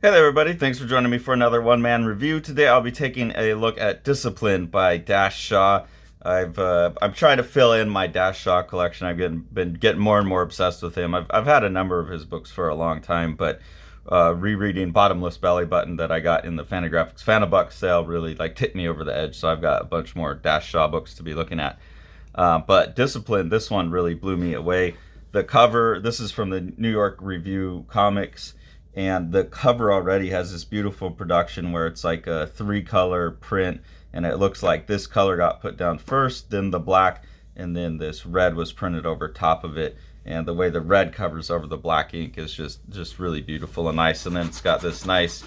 Hey there, everybody. Thanks for joining me for another one-man review. Today I'll be taking a look at Discipline by Dash Shaw. I'm trying to fill in my Dash Shaw collection. Been getting more and more obsessed with him. I've had a number of his books for a long time, but rereading Bottomless Belly Button that I got in the Fantagraphics Fanabucks sale really like tipped me over the edge. So I've got a bunch more Dash Shaw books to be looking at. But Discipline, this one really blew me away. The cover, this is from the New York Review Comics, and the cover already has this beautiful production where it's like a three-color print, and it looks like this color got put down first, then the black, and then this red was printed over top of it. And the way the red covers over the black ink is just really beautiful and nice. And then it's got this nice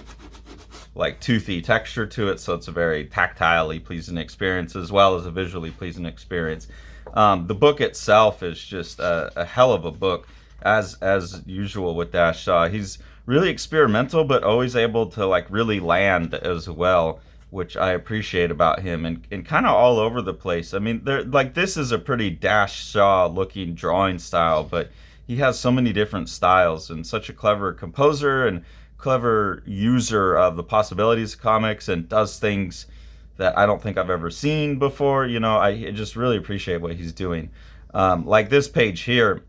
like toothy texture to it, so it's a very tactilely pleasing experience as well as a visually pleasing experience. The book itself is just a hell of a book, as usual with Dash Shaw. He's really experimental, but always able to like really land as well, which I appreciate about him, and kind of all over the place. I mean, like this is a pretty Dash Shaw looking drawing style, but he has so many different styles and such a clever composer and clever user of the possibilities of comics, and does things that I don't think I've ever seen before. I just really appreciate what he's doing. Like this page here,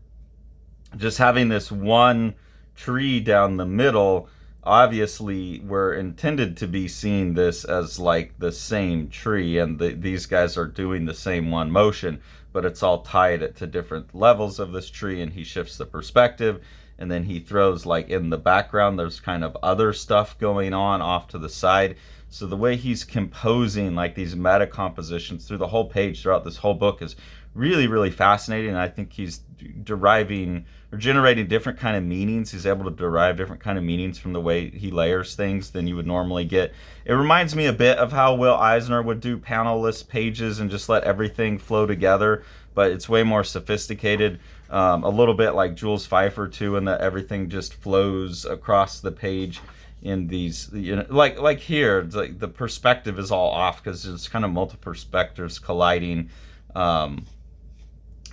just having this one tree down the middle, obviously we're intended to be seeing this as like the same tree, and these guys are doing the same one motion, but it's all tied to different levels of this tree, and he shifts the perspective, and then he throws like in the background there's kind of other stuff going on off to the side. So the way he's composing like these meta compositions through the whole page throughout this whole book is really, really fascinating. And I think he's deriving or generating different kind of meanings. He's able to derive different kind of meanings from the way he layers things than you would normally get. It reminds me a bit of how Will Eisner would do panelless pages and just let everything flow together, but it's way more sophisticated. A little bit like Jules Feiffer too, in that everything just flows across the page in these, like here, it's like the perspective is all off because there's kind of multiple perspectives colliding.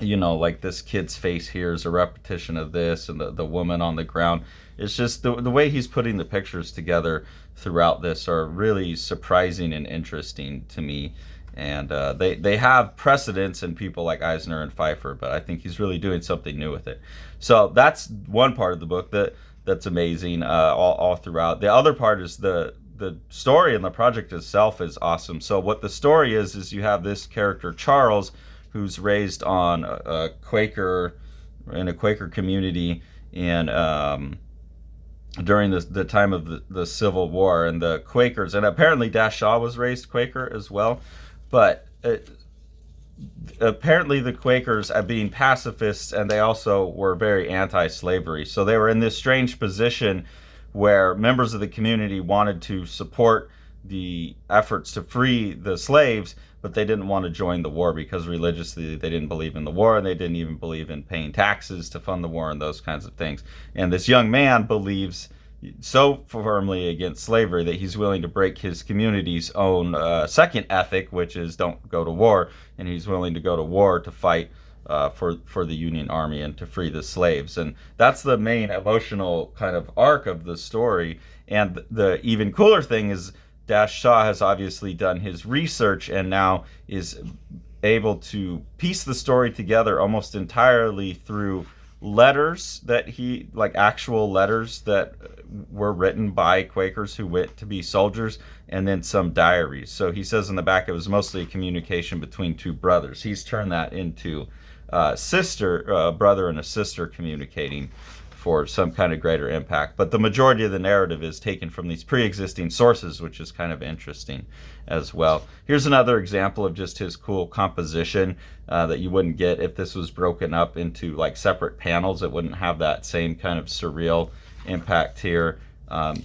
Like this kid's face here is a repetition of this, and the woman on the ground. It's just the way he's putting the pictures together throughout this are really surprising and interesting to me. And they have precedence in people like Eisner and Pfeiffer, but I think he's really doing something new with it. So that's one part of the book that's amazing all throughout. The other part is the story, and the project itself is awesome. So what the story is you have this character Charles, who's raised on a Quaker, in a Quaker community, and during the time of the Civil War, and the Quakers, and apparently Dash Shaw was raised Quaker as well, but apparently the Quakers being pacifists, and they also were very anti-slavery. So they were in this strange position where members of the community wanted to support the efforts to free the slaves, but they didn't want to join the war because religiously they didn't believe in the war, and they didn't even believe in paying taxes to fund the war and those kinds of things. And this young man believes so firmly against slavery that he's willing to break his community's own second ethic, which is don't go to war, and he's willing to go to war to fight for the Union Army and to free the slaves. And that's the main emotional kind of arc of the story. And the even cooler thing is Dash Shaw has obviously done his research and now is able to piece the story together almost entirely through letters that like actual letters that were written by Quakers who went to be soldiers, and then some diaries. So he says in the back it was mostly a communication between two brothers. He's turned that into brother and a sister communicating for some kind of greater impact. But the majority of the narrative is taken from these pre-existing sources, which is kind of interesting as well. Here's another example of just his cool composition that you wouldn't get if this was broken up into like separate panels. It wouldn't have that same kind of surreal impact here.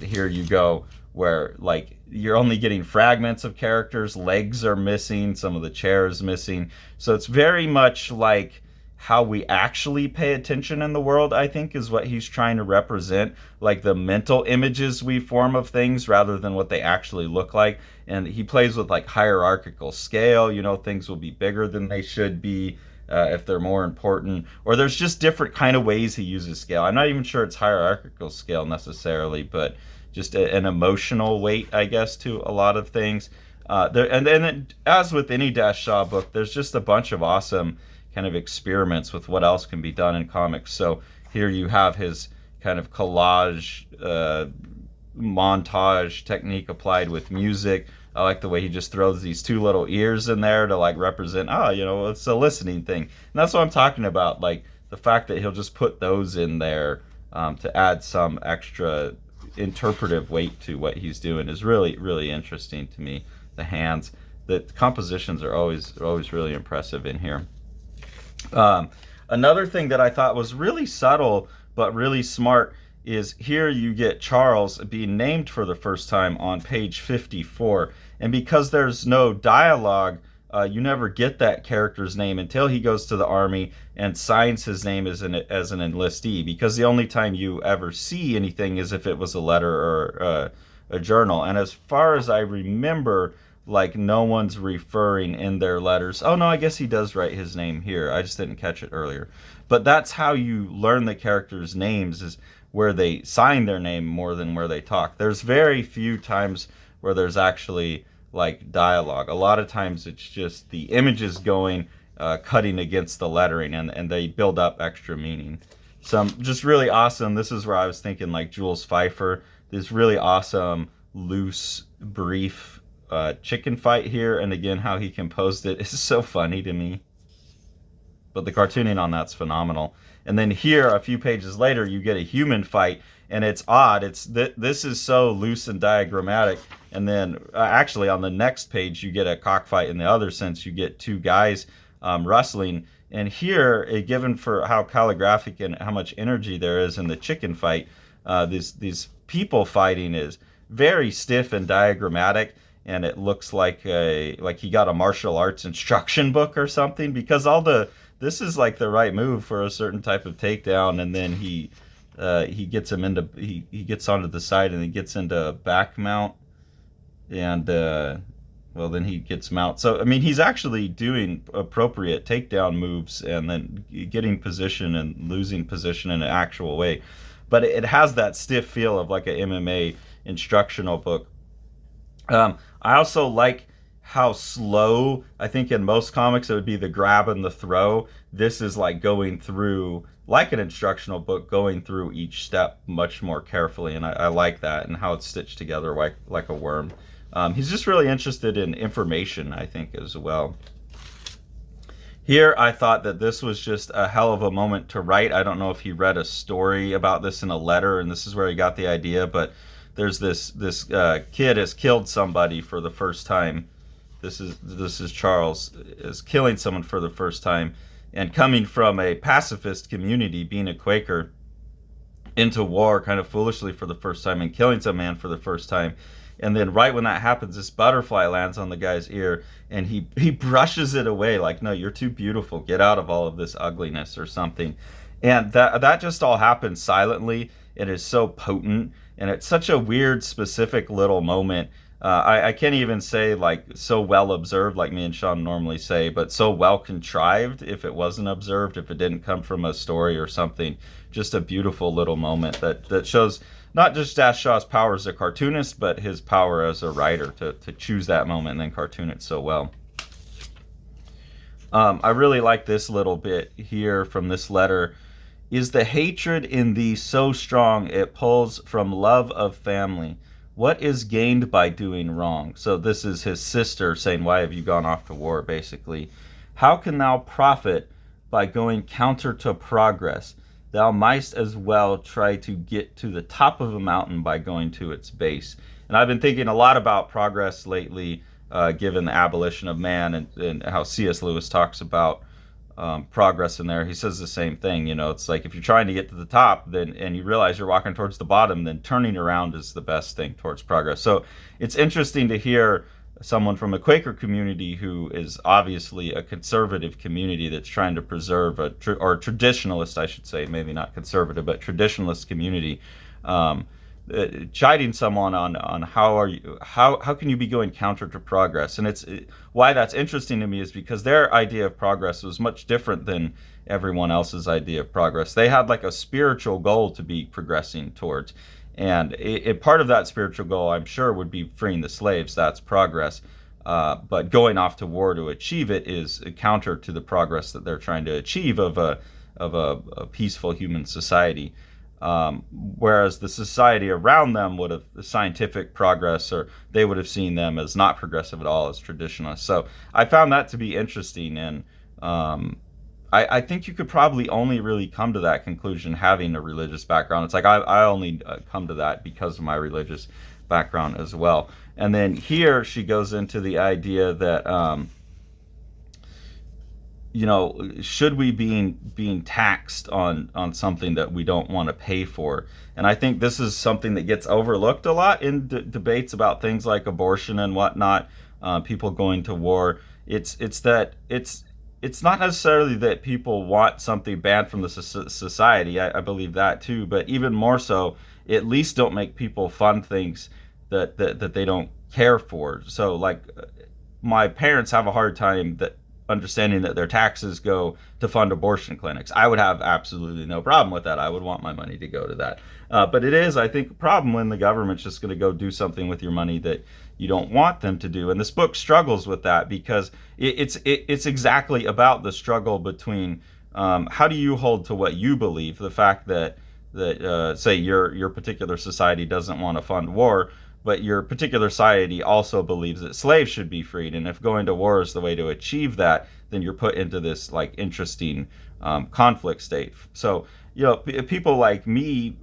Here you go, where like you're only getting fragments of characters, legs are missing, some of the chairs missing. So it's very much like how we actually pay attention in the world, I think, is what he's trying to represent, like the mental images we form of things rather than what they actually look like. And he plays with like hierarchical scale, things will be bigger than they should be if they're more important, or there's just different kind of ways he uses scale. I'm not even sure it's hierarchical scale necessarily, but just an emotional weight, I guess, to a lot of things. And then, as with any Dash Shaw book, there's just a bunch of awesome kind of experiments with what else can be done in comics. So here you have his kind of collage montage technique applied with music. I like the way he just throws these two little ears in there to like represent, it's a listening thing. And that's what I'm talking about. Like the fact that he'll just put those in there to add some extra interpretive weight to what he's doing is really, really interesting to me. The hands, the compositions are always really impressive in here. Another thing that I thought was really subtle but really smart is here you get Charles being named for the first time on page 54. And because there's no dialogue, you never get that character's name until he goes to the army and signs his name as an enlistee, because the only time you ever see anything is if it was a letter or a journal. And as far as I remember, like no one's referring in their letters. Oh no, I guess he does write his name here. I just didn't catch it earlier. But that's how you learn the characters' names, is where they sign their name more than where they talk. There's very few times where there's actually like dialogue. A lot of times it's just the images going, cutting against the lettering, and they build up extra meaning. Some just really awesome. This is where I was thinking like Jules Pfeiffer. This really awesome, loose, brief chicken fight here, and again how he composed it is so funny to me. But the cartooning on that's phenomenal. And then here, a few pages later, you get a human fight, and it's odd. This is so loose and diagrammatic. And then actually on the next page, you get a cockfight in the other sense. You get two guys wrestling. And here, given for how calligraphic and how much energy there is in the chicken fight, these people fighting is very stiff and diagrammatic. And it looks like he got a martial arts instruction book or something, because this is like the right move for a certain type of takedown, and then he gets him into he gets onto the side and he gets into back mount, and then he gets mount. So I mean, he's actually doing appropriate takedown moves and then getting position and losing position in an actual way, but it has that stiff feel of like a MMA instructional book. I also like how slow, I think in most comics it would be the grab and the throw. This is like going through, like an instructional book, going through each step much more carefully, and I like that, and how it's stitched together like a worm. He's just really interested in information, I think, as well. Here, I thought that this was just a hell of a moment to write. I don't know if he read a story about this in a letter, and this is where he got the idea, but there's this kid has killed somebody for the first time. This is Charles is killing someone for the first time, and coming from a pacifist community, being a Quaker, into war kind of foolishly for the first time and killing some man for the first time. And then right when that happens, this butterfly lands on the guy's ear, and he brushes it away like, no, you're too beautiful. Get out of all of this ugliness or something. And that just all happens silently. It is so potent, and it's such a weird, specific little moment. I can't even say like so well observed like me and Sean normally say, but so well contrived if it wasn't observed, if it didn't come from a story or something. Just a beautiful little moment that shows not just Dash Shaw's power as a cartoonist, but his power as a writer to choose that moment and then cartoon it so well. I really like this little bit here from this letter. Is the hatred in thee so strong it pulls from love of family? What is gained by doing wrong? So this is his sister saying, why have you gone off to war, basically. How can thou profit by going counter to progress? Thou mightst as well try to get to the top of a mountain by going to its base. And I've been thinking a lot about progress lately, given the abolition of man, and how C.S. Lewis talks about progress in there. He says the same thing. It's like if you're trying to get to the top, and you realize you're walking towards the bottom, then turning around is the best thing towards progress. So it's interesting to hear someone from a Quaker community who is obviously a conservative community that's trying to preserve or traditionalist, I should say, maybe not conservative, but traditionalist community, chiding someone on how can you be going counter to progress. And why that's interesting to me is because their idea of progress was much different than everyone else's idea of progress. They had like a spiritual goal to be progressing towards, And part of that spiritual goal, I'm sure, would be freeing the slaves. That's progress. But going off to war to achieve it is counter to the progress that they're trying to achieve of a peaceful human society. Whereas the society around them would have the scientific progress, or they would have seen them as not progressive at all, as traditionalists. So I found that to be interesting, and I think you could probably only really come to that conclusion having a religious background. It's like I only come to that because of my religious background as well. And then here she goes into the idea that should we being taxed on something that we don't want to pay for? And I think this is something that gets overlooked a lot in debates about things like abortion and whatnot. People going to war. It's not necessarily that people want something banned from the society. I believe that too, but even more so, at least don't make people fund things that they don't care for. So like my parents have a hard time understanding that their taxes go to fund abortion clinics. I would have absolutely no problem with that. I would want my money to go to that. But it is, I think, a problem when the government's just going to go do something with your money that you don't want them to do. And this book struggles with that because it's exactly about the struggle between how do you hold to what you believe, the fact that say your particular society doesn't want to fund war, but your particular society also believes that slaves should be freed. And if going to war is the way to achieve that, then you're put into this like interesting conflict state. So, people like me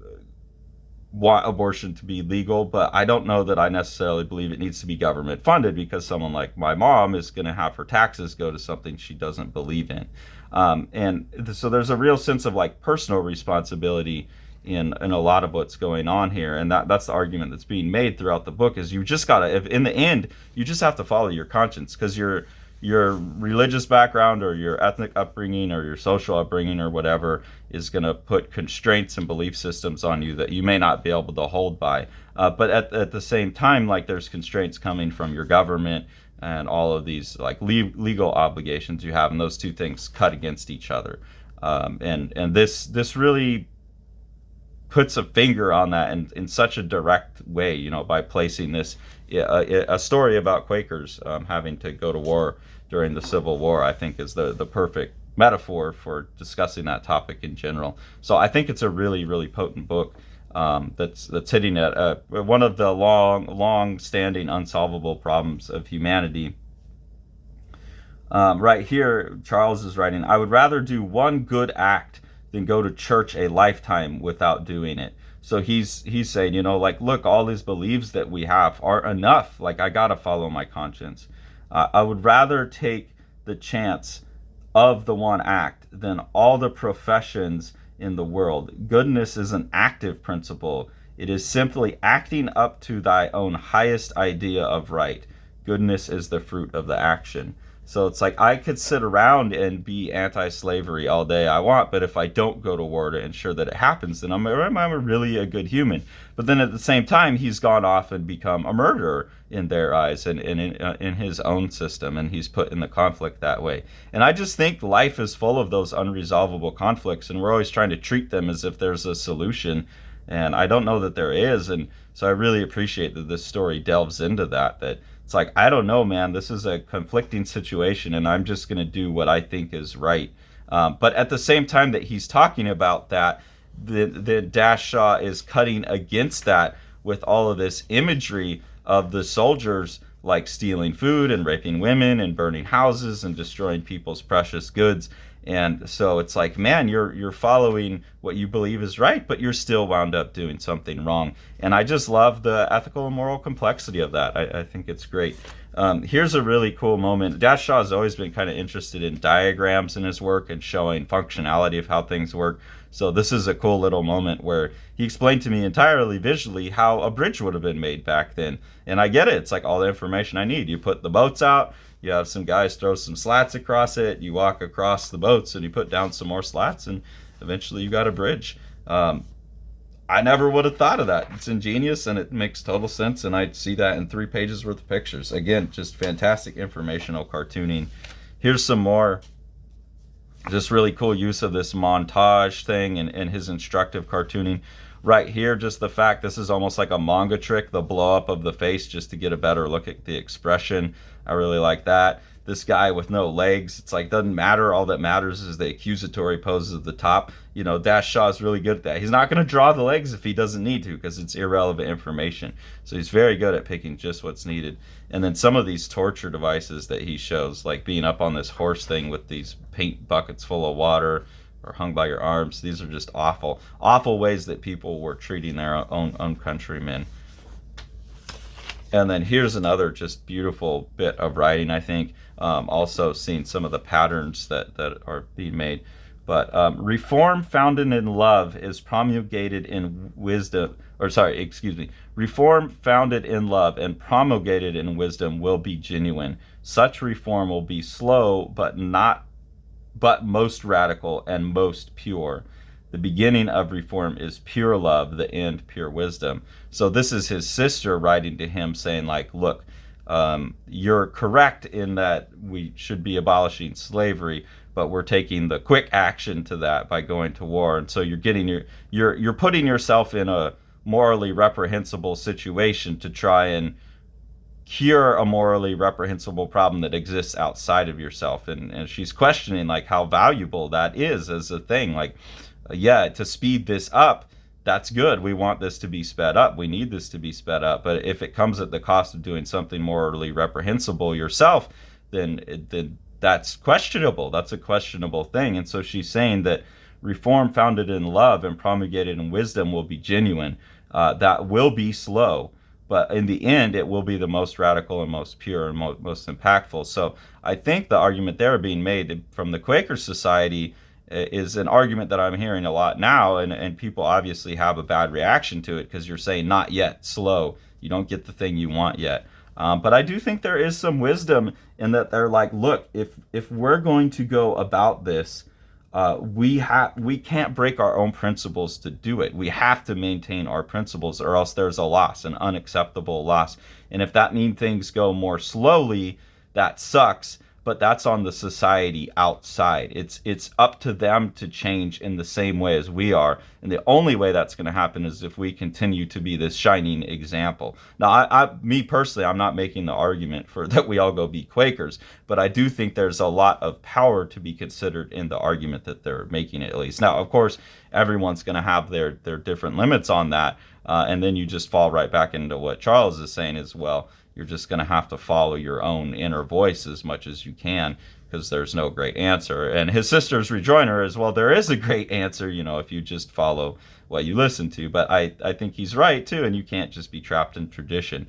want abortion to be legal, but I don't know that I necessarily believe it needs to be government funded, because someone like my mom is going to have her taxes go to something she doesn't believe in. So there's a real sense of like personal responsibility in a lot of what's going on here, and that's the argument that's being made throughout the book. Is you just gotta, in the end, you just have to follow your conscience, because your religious background or your ethnic upbringing or your social upbringing or whatever is going to put constraints and belief systems on you that you may not be able to hold by. But at the same time, like there's constraints coming from your government and all of these like legal obligations you have, and those two things cut against each other. And this really puts a finger on that in such a direct way, by placing this a story about Quakers having to go to war during the Civil War. I think is the perfect metaphor for discussing that topic in general. So I think it's a really, really potent book that's hitting at one of the long-standing unsolvable problems of humanity. Right here, Charles is writing, I would rather do one good act than go to church a lifetime without doing it. So he's saying, like, look, all these beliefs that we have are enough. Like, I gotta follow my conscience. I would rather take the chance of the one act than all the professions in the world. Goodness is an active principle. It is simply acting up to thy own highest idea of right. Goodness is the fruit of the action. So it's like I could sit around and be anti-slavery all day I want, but if I don't go to war to ensure that it happens, then I'm really a good human. But then at the same time, he's gone off and become a murderer in their eyes and in his own system, and he's put in the conflict that way. And I just think life is full of those unresolvable conflicts, and we're always trying to treat them as if there's a solution. And I don't know that there is. And so I really appreciate that this story delves into that it's like, I don't know, man, this is a conflicting situation, and I'm just going to do what I think is right. But at the same time that he's talking about that, the Dash Shaw is cutting against that with all of this imagery of the soldiers like stealing food and raping women and burning houses and destroying people's precious goods. And so it's like, man, you're following what you believe is right, but you're still wound up doing something wrong. And I just love the ethical and moral complexity of that. I think it's great. Here's a really cool moment. Dash Shaw has always been kind of interested in diagrams in his work and showing functionality of how things work. So this is a cool little moment where he explained to me entirely visually how a bridge would have been made back then. And I get it. It's like all the information I need. You put the boats out. You have some guys throw some slats across it. You walk across the boats and you put down some more slats, and eventually you got a bridge. I never would have thought of that. It's ingenious and it makes total sense, and I see that in 3 pages worth of pictures. Again, just fantastic informational cartooning. Here's some more just really cool use of this montage thing and his instructive cartooning. right here, just the fact this is almost like a manga trick, the blow up of the face just to get a better look at the expression. I really like that. This guy with no legs, it's like, doesn't matter. All that matters is the accusatory poses at the top. You know, Dash Shaw is really good at that. He's not going to draw the legs if he doesn't need to, because it's irrelevant information. So he's very good at picking just what's needed. And then some of these torture devices that he shows, like being up on this horse thing with these paint buckets full of water, or hung by your arms. These are just awful, awful ways that people were treating their own countrymen. And then here's another just beautiful bit of writing, I think. Also seeing some of the patterns that are being made. But reform founded in love is promulgated in wisdom, or sorry, excuse me. Reform founded in love and promulgated in wisdom will be genuine. Such reform will be slow, but most radical and most pure. The beginning of reform is pure love, the end pure wisdom. So this is his sister writing to him saying, like, look, you're correct in that we should be abolishing slavery, but we're taking the quick action to that by going to war. And so you're getting you're putting yourself in a morally reprehensible situation to try and cure a morally reprehensible problem that exists outside of yourself. And she's questioning, like, how valuable that is as a thing. Like, yeah, to speed this up, that's good. We want this to be sped up. We need this to be sped up. But if it comes at the cost of doing something morally reprehensible yourself, then that's questionable. That's a questionable thing. And so she's saying that reform founded in love and promulgated in wisdom will be genuine. That will be slow, but in the end, it will be the most radical and most pure and most impactful. So I think the argument there being made from the Quaker Society is an argument that I'm hearing a lot now, and people obviously have a bad reaction to it because you're saying not yet, slow. You don't get the thing you want yet. But I do think there is some wisdom in that they're like, look, if we're going to go about this, we can't break our own principles to do it. We have to maintain our principles, or else there's a loss, an unacceptable loss. And if that means things go more slowly, that sucks. But that's on the society outside. It's up to them to change in the same way as we are. And the only way that's going to happen is if we continue to be this shining example. Now, me personally, I'm not making the argument for that we all go be Quakers, but I do think there's a lot of power to be considered in the argument that they're making, at least. Now, of course, everyone's going to have their different limits on that. And then you just fall right back into what Charles is saying as well. You're just going to have to follow your own inner voice as much as you can, because there's no great answer. And his sister's rejoinder is, well, there is a great answer, if you just follow what you listen to. But I think he's right, too, and you can't just be trapped in tradition.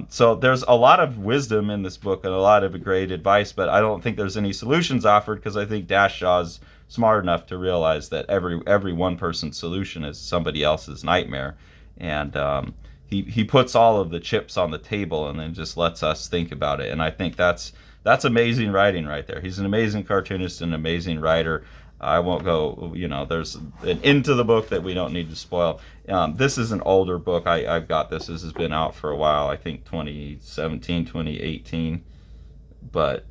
So there's a lot of wisdom in this book and a lot of great advice, but I don't think there's any solutions offered, because I think Dash Shaw's smart enough to realize that every one person's solution is somebody else's nightmare. And he puts all of the chips on the table and then just lets us think about it. And I think that's amazing writing right there. He's an amazing cartoonist and an amazing writer. I won't go, there's an into the book that we don't need to spoil. This is an older book. I've got this. This has been out for a while, I think 2017, 2018. But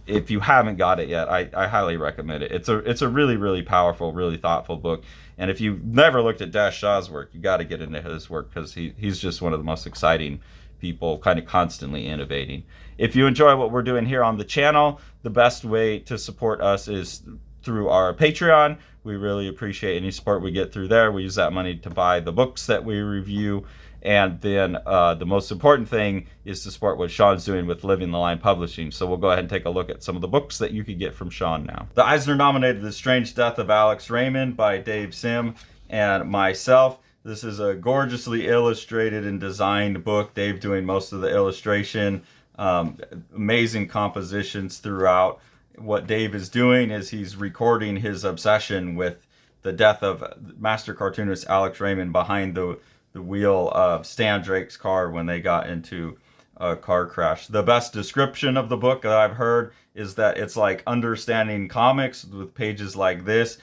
if you haven't got it yet, I highly recommend it. It's a really, really powerful, really thoughtful book. And if you've never looked at Dash Shaw's work, you got to get into his work, because he's just one of the most exciting people, kind of constantly innovating. If you enjoy what we're doing here on the channel, the best way to support us is through our Patreon. We really appreciate any support we get through there. We use that money to buy the books that we review. And then the most important thing is to support what Sean's doing with Living the Line Publishing. So we'll go ahead and take a look at some of the books that you could get from Sean now. The Eisner nominated The Strange Death of Alex Raymond by Dave Sim and myself. This is a gorgeously illustrated and designed book. Dave doing most of the illustration. Amazing compositions throughout. What Dave is doing is he's recording his obsession with the death of master cartoonist Alex Raymond behind the wheel of Stan Drake's car when they got into a car crash. The best description of the book that I've heard is that it's like understanding comics with pages like this,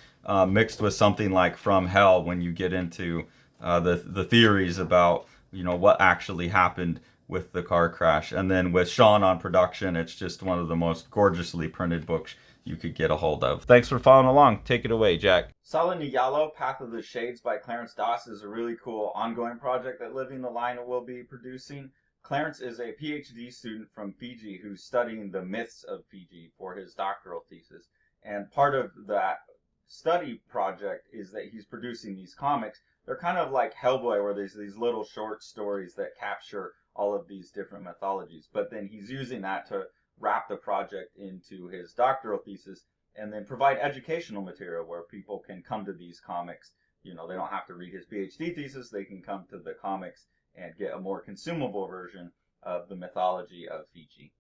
mixed with something like From Hell, when you get into the theories about what actually happened with the car crash. And then with Sean on production, it's just one of the most gorgeously printed books you could get a hold of. Thanks for following along. Take it away, Jack. Salinialo, Path of the Shades by Clarence Doss is a really cool ongoing project that Living the Line will be producing. Clarence is a PhD student from Fiji who's studying the myths of Fiji for his doctoral thesis. And part of that study project is that he's producing these comics. They're kind of like Hellboy, where there's these little short stories that capture all of these different mythologies. But then he's using that to wrap the project into his doctoral thesis and then provide educational material where people can come to these comics. You know, they don't have to read his PhD thesis, they can come to the comics and get a more consumable version of the mythology of Fiji.